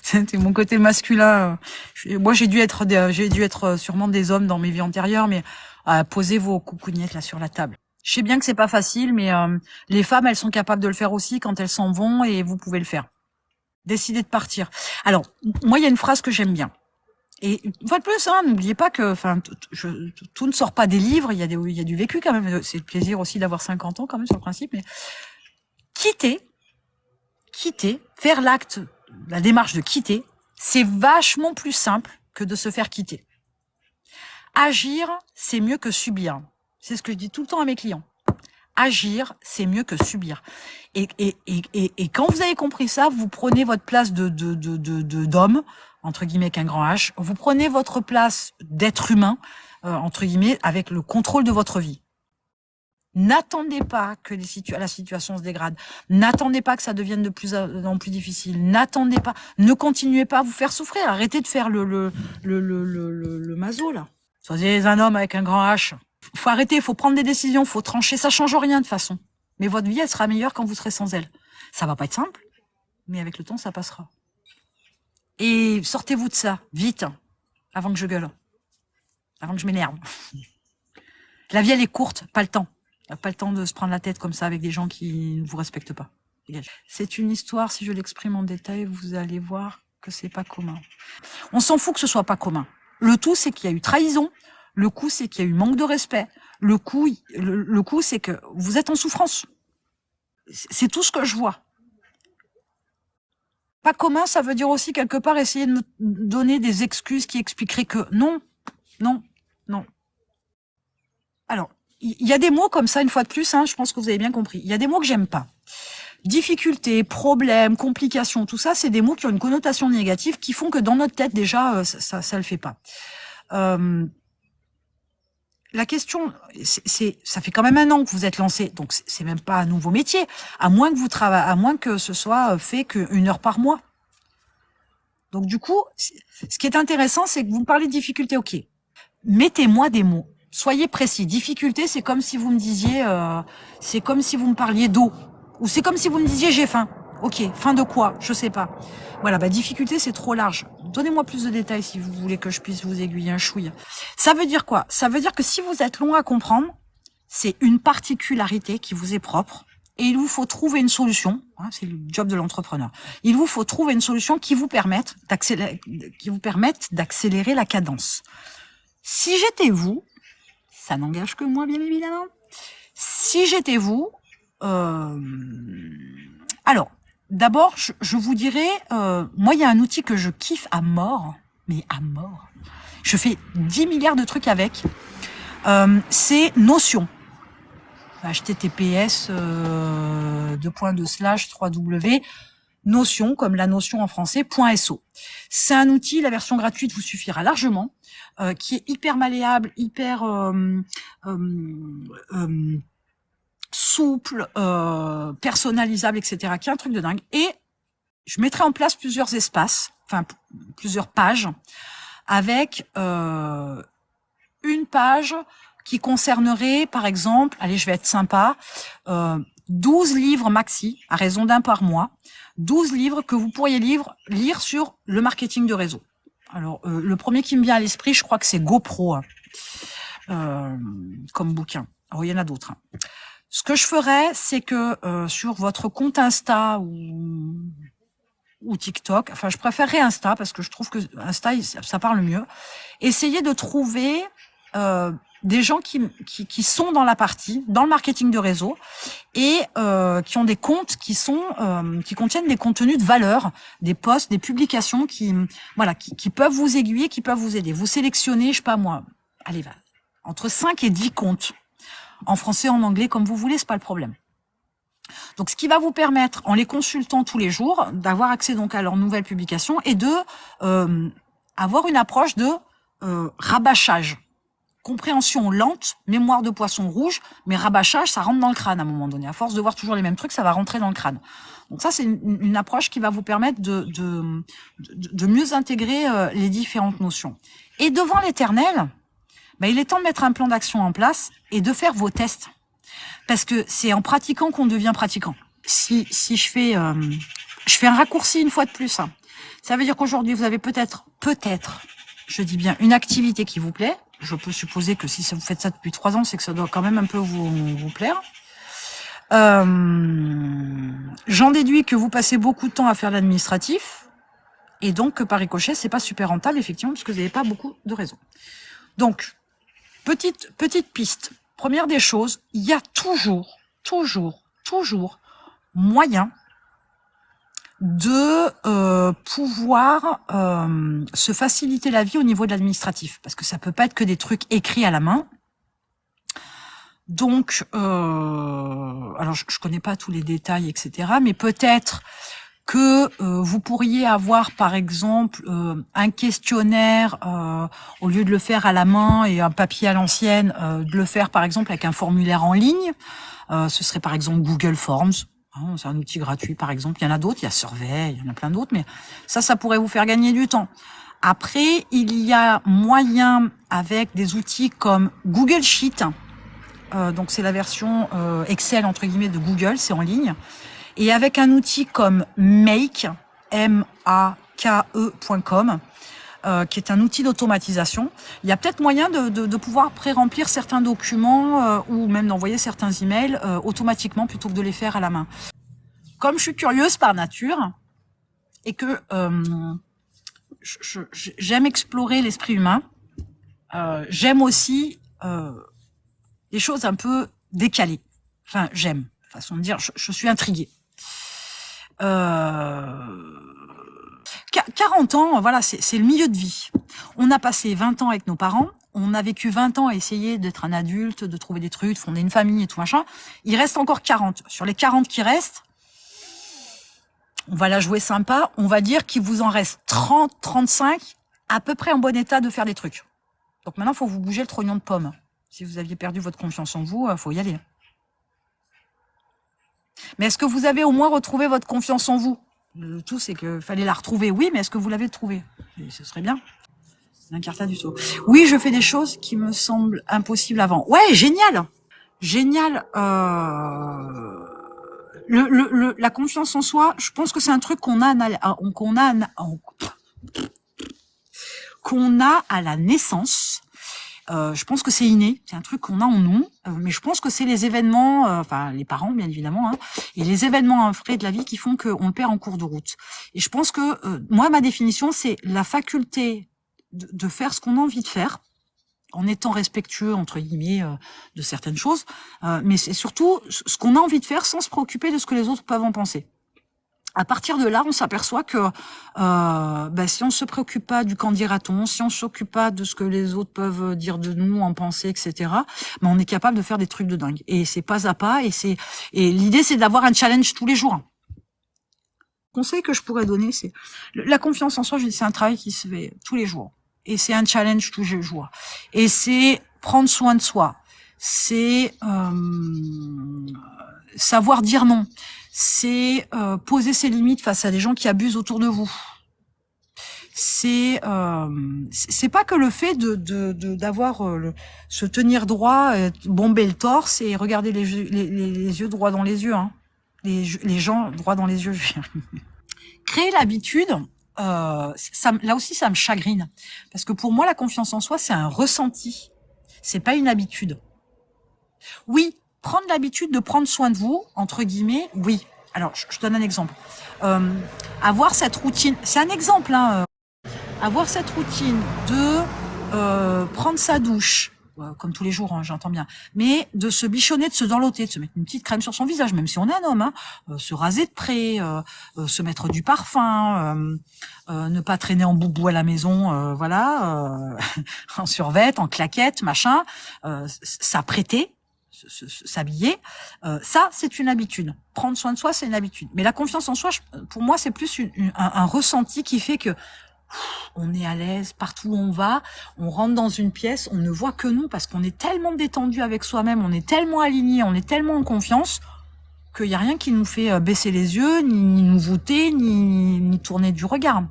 C'était mon côté masculin. Moi, j'ai dû être sûrement des hommes dans mes vies antérieures, mais posez vos coucougnettes là sur la table. Je sais bien que c'est pas facile, mais les femmes, elles sont capables de le faire aussi quand elles s'en vont, et vous pouvez le faire. Décidez de partir. Alors, moi, il y a une phrase que j'aime bien. Et une fois de plus, hein, n'oubliez pas que, enfin, tout ne sort pas des livres. Il y a du vécu quand même. C'est le plaisir aussi d'avoir 50 ans quand même sur le principe. Mais quitter, faire l'acte. La démarche de quitter, c'est vachement plus simple que de se faire quitter. Agir, c'est mieux que subir. C'est ce que je dis tout le temps à mes clients. Agir, c'est mieux que subir. Et quand vous avez compris ça, vous prenez votre place d'homme, entre guillemets avec un grand H, vous prenez votre place d'être humain, entre guillemets, avec le contrôle de votre vie. N'attendez pas que la situation se dégrade. N'attendez pas que ça devienne de plus en plus difficile. N'attendez pas. Ne continuez pas à vous faire souffrir. Arrêtez de faire le maso, là. Soyez un homme avec un grand H. Faut arrêter, faut prendre des décisions, faut trancher. Ça change rien de toute façon. Mais votre vie, elle sera meilleure quand vous serez sans elle. Ça va pas être simple, mais avec le temps, ça passera. Et sortez-vous de ça, vite, avant que je gueule. Avant que je m'énerve. La vie, elle est courte, pas le temps. Pas le temps de se prendre la tête comme ça avec des gens qui ne vous respectent pas. C'est une histoire, si je l'exprime en détail, vous allez voir que c'est pas commun. On s'en fout que ce soit pas commun. Le tout, c'est qu'il y a eu trahison. Le coup, c'est qu'il y a eu manque de respect. Le coup, c'est que vous êtes en souffrance. C'est tout ce que je vois. Pas commun, ça veut dire aussi quelque part essayer de me donner des excuses qui expliqueraient que non, non, non. Alors, il y a des mots comme ça, une fois de plus, hein, je pense que vous avez bien compris. Il y a des mots que j'aime pas. Difficulté, problème, complication, tout ça, c'est des mots qui ont une connotation négative qui font que dans notre tête, déjà, ça le fait pas. La question, ça fait quand même 1 an que vous êtes lancé, donc c'est même pas un nouveau métier, à moins que vous travaillez, à moins que ce soit fait qu'1 heure par mois. Donc du coup, ce qui est intéressant, c'est que vous me parlez de difficulté, ok. Mettez-moi des mots. Soyez précis. Difficulté, c'est comme si vous me disiez, c'est comme si vous me parliez d'eau. Ou c'est comme si vous me disiez j'ai faim. Ok, faim de quoi? Je sais pas. Voilà, difficulté, c'est trop large. Donnez-moi plus de détails si vous voulez que je puisse vous aiguiller un chouille. Ça veut dire quoi? Ça veut dire que si vous êtes long à comprendre, c'est une particularité qui vous est propre. Et il vous faut trouver une solution, hein, c'est le job de l'entrepreneur. Il vous faut trouver une solution qui vous permette d'accélérer la cadence. Si j'étais vous, ça n'engage que moi, bien évidemment. Si j'étais vous, alors, d'abord, je vous dirais, moi, il y a un outil que je kiffe à mort, mais à mort. Je fais 10 milliards de trucs avec. C'est Notion. https 2.2/3w Notion, comme la notion en français, .so. C'est un outil, la version gratuite vous suffira largement, qui est hyper malléable, hyper souple, personnalisable, etc., qui est un truc de dingue. Et je mettrai en place plusieurs espaces, enfin plusieurs pages, avec une page qui concernerait, par exemple, allez, je vais être sympa, 12 livres maxi, à raison d'1 par mois, 12 livres que vous pourriez lire sur le marketing de réseau. Alors, le premier qui me vient à l'esprit, je crois que c'est GoPro, comme bouquin. Alors, il y en a d'autres. Hein. Ce que je ferais, c'est que sur votre compte Insta ou TikTok, enfin, je préférerais Insta parce que je trouve que Insta, ça parle mieux. Essayez de trouver des gens qui sont dans la partie, dans le marketing de réseau et qui ont des comptes qui contiennent des contenus de valeur, des posts, des publications qui peuvent vous aiguiller, qui peuvent vous aider. Vous sélectionnez, je sais pas moi, allez, entre 5 et 10 comptes. En français, en anglais, comme vous voulez, c'est pas le problème. Donc, ce qui va vous permettre, en les consultant tous les jours, d'avoir accès donc à leurs nouvelles publications et de avoir une approche de rabâchage. Compréhension lente, mémoire de poisson rouge, mais rabâchage, ça rentre dans le crâne à un moment donné. À force de voir toujours les mêmes trucs, ça va rentrer dans le crâne. Donc ça, c'est une approche qui va vous permettre de mieux intégrer les différentes notions. Et devant l'éternel, il est temps de mettre un plan d'action en place et de faire vos tests. Parce que c'est en pratiquant qu'on devient pratiquant. Si je fais un raccourci une fois de plus, hein. Ça veut dire qu'aujourd'hui, vous avez peut-être, je dis bien, une activité qui vous plaît. Je peux supposer que si vous faites ça depuis 3 ans, c'est que ça doit quand même un peu vous plaire. J'en déduis que vous passez beaucoup de temps à faire l'administratif. Et donc, que par ricochet, c'est pas super rentable, effectivement, parce que vous n'avez pas beaucoup de réseau. Donc, petite piste. Première des choses, il y a toujours moyen de pouvoir se faciliter la vie au niveau de l'administratif, parce que ça peut pas être que des trucs écrits à la main. Donc, alors je connais pas tous les détails, etc., mais peut-être que vous pourriez avoir, par exemple, un questionnaire, au lieu de le faire à la main et un papier à l'ancienne, de le faire, par exemple, avec un formulaire en ligne. Ce serait, par exemple, Google Forms. Hein, c'est un outil gratuit, par exemple. Il y en a d'autres, il y a Survey, il y en a plein d'autres, mais ça pourrait vous faire gagner du temps. Après, il y a moyen, avec des outils comme Google Sheet, donc c'est la version Excel, entre guillemets, de Google, c'est en ligne. Et avec un outil comme Make, make.com, qui est un outil d'automatisation, il y a peut-être moyen de pouvoir pré-remplir certains documents ou même d'envoyer certains emails automatiquement plutôt que de les faire à la main. Comme je suis curieuse par nature et que j'aime explorer l'esprit humain, j'aime aussi des choses un peu décalées. Enfin, j'aime, façon de dire, je suis intriguée. 40 ans, voilà, c'est le milieu de vie. On a passé 20 ans avec nos parents, on a vécu 20 ans à essayer d'être un adulte, de trouver des trucs, de fonder une famille et tout machin. Il reste encore 40. Sur les 40 qui restent, on va la jouer sympa, on va dire qu'il vous en reste 30, 35, à peu près en bon état de faire des trucs. Donc maintenant, il faut vous bouger le trognon de pomme. Si vous aviez perdu votre confiance en vous, faut y aller. Mais est-ce que vous avez au moins retrouvé votre confiance en vous? Le tout, c'est que fallait la retrouver, oui, mais est-ce que vous l'avez trouvée? Et ce serait bien. L'incarta du tout. Oui, je fais des choses qui me semblent impossibles avant. Ouais, génial. Génial. La confiance en soi, je pense que c'est un truc qu'on a à la naissance. Je pense que c'est inné, c'est un truc qu'on a en nous, mais je pense que c'est les événements, enfin les parents bien évidemment, hein, et les événements frais de la vie qui font qu'on le perd en cours de route. Et je pense que moi, ma définition, c'est la faculté de faire ce qu'on a envie de faire, en étant respectueux entre guillemets de certaines choses, mais c'est surtout ce qu'on a envie de faire sans se préoccuper de ce que les autres peuvent en penser. À partir de là, on s'aperçoit que si on se préoccupe pas du qu'en dira-t-on, si on s'occupe pas de ce que les autres peuvent dire de nous, en penser, etc., on est capable de faire des trucs de dingue. Et c'est pas à pas. Et l'idée, c'est d'avoir un challenge tous les jours. Conseil que je pourrais donner, c'est la confiance en soi. C'est un travail qui se fait tous les jours. Et c'est un challenge tous les jours. Et c'est prendre soin de soi. C'est savoir dire non. C'est poser ses limites face à des gens qui abusent autour de vous. C'est pas que le fait d'avoir se tenir droit, bomber le torse et regarder les yeux droit dans les yeux, hein. Les gens droit dans les yeux. Créer l'habitude, là aussi ça me chagrine, parce que pour moi la confiance en soi c'est un ressenti, c'est pas une habitude. Oui. Prendre l'habitude de prendre soin de vous, entre guillemets, oui. Alors, je donne un exemple. Avoir cette routine, c'est un exemple, hein, avoir cette routine de prendre sa douche, comme tous les jours, hein, j'entends bien, mais de se bichonner, de se dorloter, de se mettre une petite crème sur son visage, même si on est un homme, hein, se raser de près, se mettre du parfum, ne pas traîner en boubou à la maison, voilà, en survêt, en claquette, machin, s'apprêter, s'habiller, ça c'est une habitude. Prendre soin de soi, c'est une habitude. Mais la confiance en soi, pour moi, c'est plus un ressenti qui fait que on est à l'aise partout où on va, on rentre dans une pièce, on ne voit que nous parce qu'on est tellement détendu avec soi-même, on est tellement aligné, on est tellement en confiance qu'il n'y a rien qui nous fait baisser les yeux, ni nous voûter, ni tourner du regard.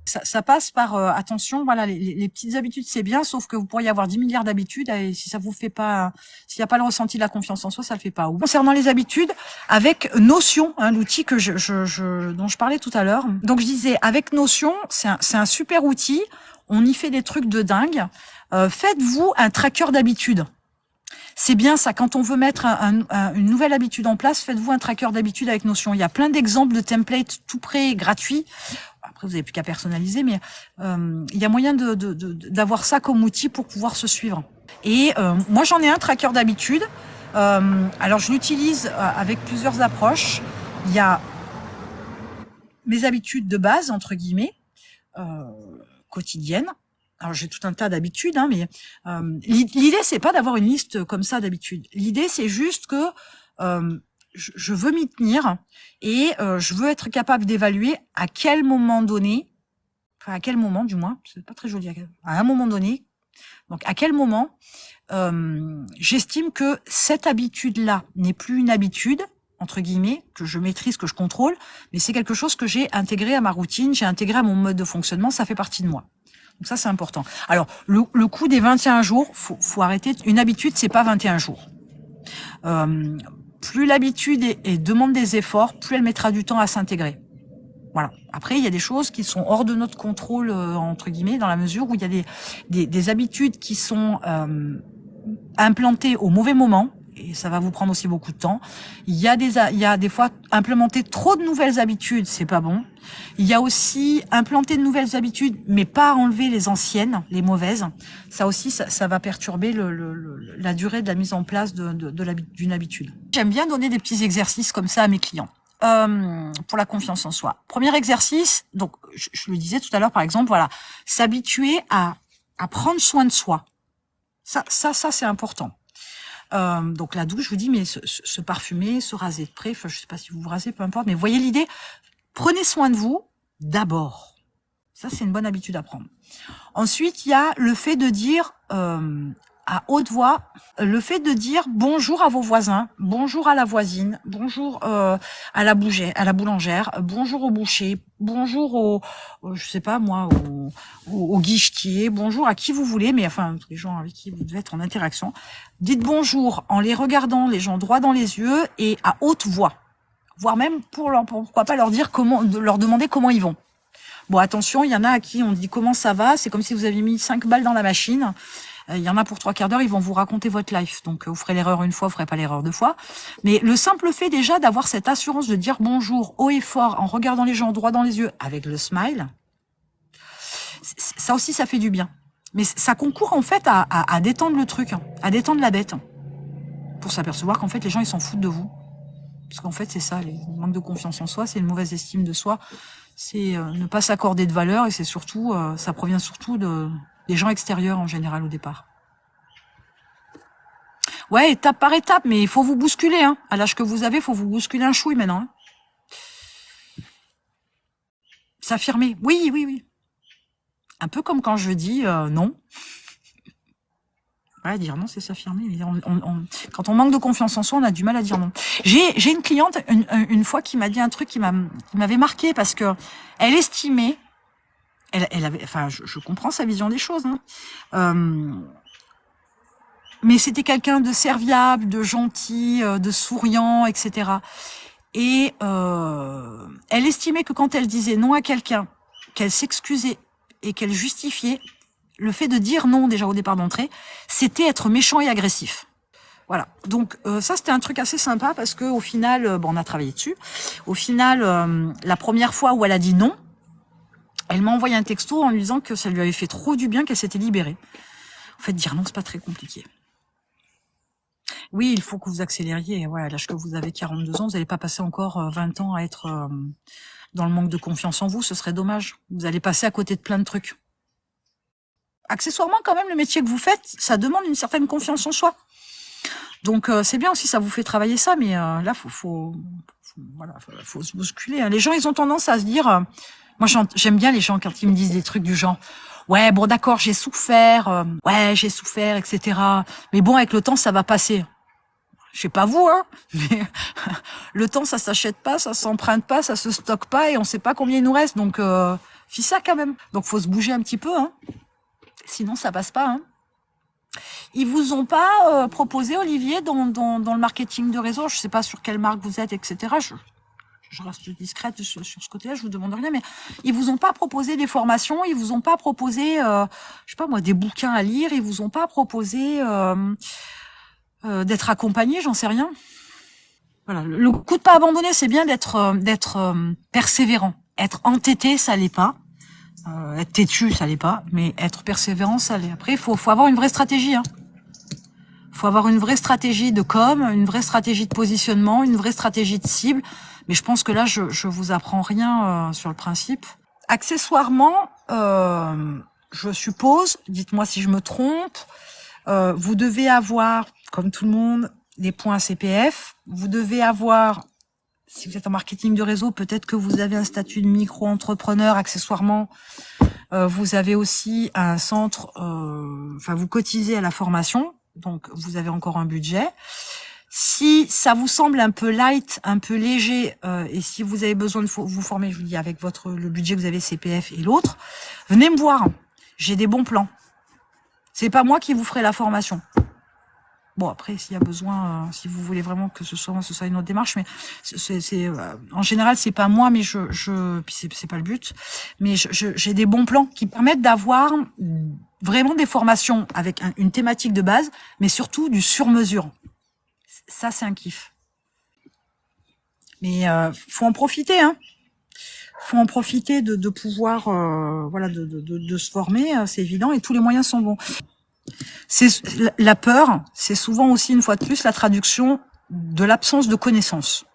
Ça passe par attention, voilà, les petites habitudes c'est bien, sauf que vous pourriez avoir 10 milliards d'habitudes et si ça vous fait pas, s'il n'y a pas le ressenti de la confiance en soi, ça le fait pas. Concernant les habitudes, avec Notion, hein, l'outil que dont je parlais tout à l'heure. Donc je disais, avec Notion, c'est un super outil. On y fait des trucs de dingue. Faites-vous un tracker d'habitudes. C'est bien ça, quand on veut mettre une nouvelle habitude en place, faites-vous un tracker d'habitude avec Notion. Il y a plein d'exemples de templates tout prêts, gratuits. Après, vous n'avez plus qu'à personnaliser, mais il y a moyen d'avoir ça comme outil pour pouvoir se suivre. Et moi, j'en ai un tracker d'habitude. Alors, je l'utilise avec plusieurs approches. Il y a mes habitudes de base, entre guillemets, euh, quotidiennes. Alors j'ai tout un tas d'habitudes, hein, mais l'idée c'est pas d'avoir une liste comme ça d'habitudes. L'idée c'est juste que je veux m'y tenir et je veux être capable d'évaluer à quel moment donné, enfin à quel moment du moins, c'est pas très joli, à un moment donné, donc à quel moment j'estime que cette habitude-là n'est plus une habitude, entre guillemets, que je maîtrise, que je contrôle, mais c'est quelque chose que j'ai intégré à ma routine, j'ai intégré à mon mode de fonctionnement, ça fait partie de moi. Donc ça, c'est important. Alors, le coup des 21 jours, faut arrêter. Une habitude, c'est pas 21 jours. Plus l'habitude demande des efforts, plus elle mettra du temps à s'intégrer. Voilà. Après, il y a des choses qui sont hors de notre contrôle, entre guillemets, dans la mesure où il y a des habitudes qui sont implantées au mauvais moment. Et ça va vous prendre aussi beaucoup de temps. Il y a des fois implémenter trop de nouvelles habitudes, c'est pas bon. Il y a aussi implanter de nouvelles habitudes, mais pas enlever les anciennes, les mauvaises. Ça aussi, ça va perturber la durée de la mise en place d'une habitude. J'aime bien donner des petits exercices comme ça à mes clients. Pour la confiance en soi. Premier exercice, donc je le disais tout à l'heure par exemple, voilà, s'habituer à prendre soin de soi. Ça c'est important. Donc la douche, je vous dis, mais se parfumer, se raser de près, enfin je sais pas si vous vous rasez, peu importe, mais voyez l'idée, prenez soin de vous d'abord. Ça c'est une bonne habitude à prendre. Ensuite, il y a le fait de dire à haute voix, le fait de dire bonjour à vos voisins, bonjour à la voisine, bonjour à la boulangère, bonjour au boucher, bonjour je sais pas moi, au guichetier, bonjour à qui vous voulez, mais enfin les gens avec qui vous devez être en interaction. Dites bonjour en les regardant les gens droit dans les yeux et à haute voix, voire même pourquoi pas leur dire leur demander comment ils vont. Bon, attention, il y en a à qui on dit comment ça va, c'est comme si vous aviez mis 5 balles dans la machine. Il y en a pour 3/4 d'heure, ils vont vous raconter votre life. Donc, vous ferez l'erreur une fois, vous ferez pas l'erreur 2 fois. Mais le simple fait déjà d'avoir cette assurance de dire bonjour haut et fort en regardant les gens droit dans les yeux avec le smile, ça aussi, ça fait du bien. Mais ça concourt en fait à détendre le truc, à détendre la bête, pour s'apercevoir qu'en fait, les gens, ils s'en foutent de vous. Parce qu'en fait, c'est ça, le manque de confiance en soi, c'est une mauvaise estime de soi. C'est ne pas s'accorder de valeur et c'est surtout, ça provient surtout des gens extérieurs en général au départ. Ouais, étape par étape, mais il faut vous bousculer. Hein. À l'âge que vous avez, il faut vous bousculer un chouille maintenant. Hein. S'affirmer. Oui, oui, oui. Un peu comme quand je dis non. Ouais, dire non, c'est s'affirmer. Quand on manque de confiance en soi, on a du mal à dire non. J'ai une cliente une fois qui m'a dit un truc qui m'avait marqué parce que elle estimait, elle avait, enfin, je comprends sa vision des choses, hein. Mais c'était quelqu'un de serviable, de gentil, de souriant, etc. Et elle estimait que quand elle disait non à quelqu'un, qu'elle s'excusait et qu'elle justifiait, le fait de dire non déjà au départ d'entrée, c'était être méchant et agressif. Voilà. Donc ça c'était un truc assez sympa parce que au final, on a travaillé dessus. Au final, la première fois où elle a dit non, elle m'a envoyé un texto en lui disant que ça lui avait fait trop du bien, qu'elle s'était libérée. En fait, dire non, c'est pas très compliqué. Oui, il faut que vous accélériez. Ouais, à l'âge que vous avez 42 ans, vous n'allez pas passer encore 20 ans à être dans le manque de confiance en vous. Ce serait dommage. Vous allez passer à côté de plein de trucs. Accessoirement, quand même, le métier que vous faites, ça demande une certaine confiance en soi. Donc, c'est bien aussi, ça vous fait travailler ça, mais là, faut se bousculer. Hein. Les gens, ils ont tendance à se dire... moi, j'aime bien les gens quand ils me disent des trucs du genre... Ouais, bon, d'accord, j'ai souffert, etc. Mais bon, avec le temps, ça va passer. Je sais pas vous, hein, mais le temps, ça s'achète pas, ça s'emprunte pas, ça se stocke pas, et on sait pas combien il nous reste. Donc, fis ça quand même. Donc, faut se bouger un petit peu, hein. Sinon, ça passe pas, hein. Ils vous ont pas proposé, Olivier, dans le marketing de réseau, je sais pas sur quelle marque vous êtes, etc. Je reste discrète sur ce côté-là, je vous demande rien, mais ils vous ont pas proposé des formations, ils vous ont pas proposé, je sais pas moi, des bouquins à lire, ils vous ont pas proposé d'être accompagné, j'en sais rien. Voilà, le coup de pas abandonner, c'est bien d'être persévérant. Être entêté, ça l'est pas. Être têtu, ça l'est pas, mais être persévérant, ça l'est. Après, faut avoir une vraie stratégie. Hein. Il faut avoir une vraie stratégie de com, une vraie stratégie de positionnement, une vraie stratégie de cible. Mais je pense que là, je vous apprends rien sur le principe. Accessoirement, je suppose, dites-moi si je me trompe, vous devez avoir, comme tout le monde, des points CPF. Vous devez avoir, si vous êtes en marketing de réseau, peut-être que vous avez un statut de micro-entrepreneur. Accessoirement, vous avez aussi un centre, enfin vous cotisez à la formation, donc vous avez encore un budget. Si ça vous semble un peu light, un peu léger, et si vous avez besoin de vous former, je vous dis, avec le budget que vous avez CPF et l'autre, venez me voir. J'ai des bons plans. C'est pas moi qui vous ferai la formation. Bon, après, s'il y a besoin, si vous voulez vraiment que ce soit une autre démarche, mais en général, c'est pas moi, mais puis c'est pas le but. Mais j'ai des bons plans qui permettent d'avoir vraiment des formations avec une thématique de base, mais surtout du sur-mesure. Ça, c'est un kiff. Mais faut en profiter, hein. Faut en profiter de pouvoir, voilà, de se former, c'est évident, et tous les moyens sont bons. La peur, c'est souvent aussi, une fois de plus, la traduction de l'absence de connaissances.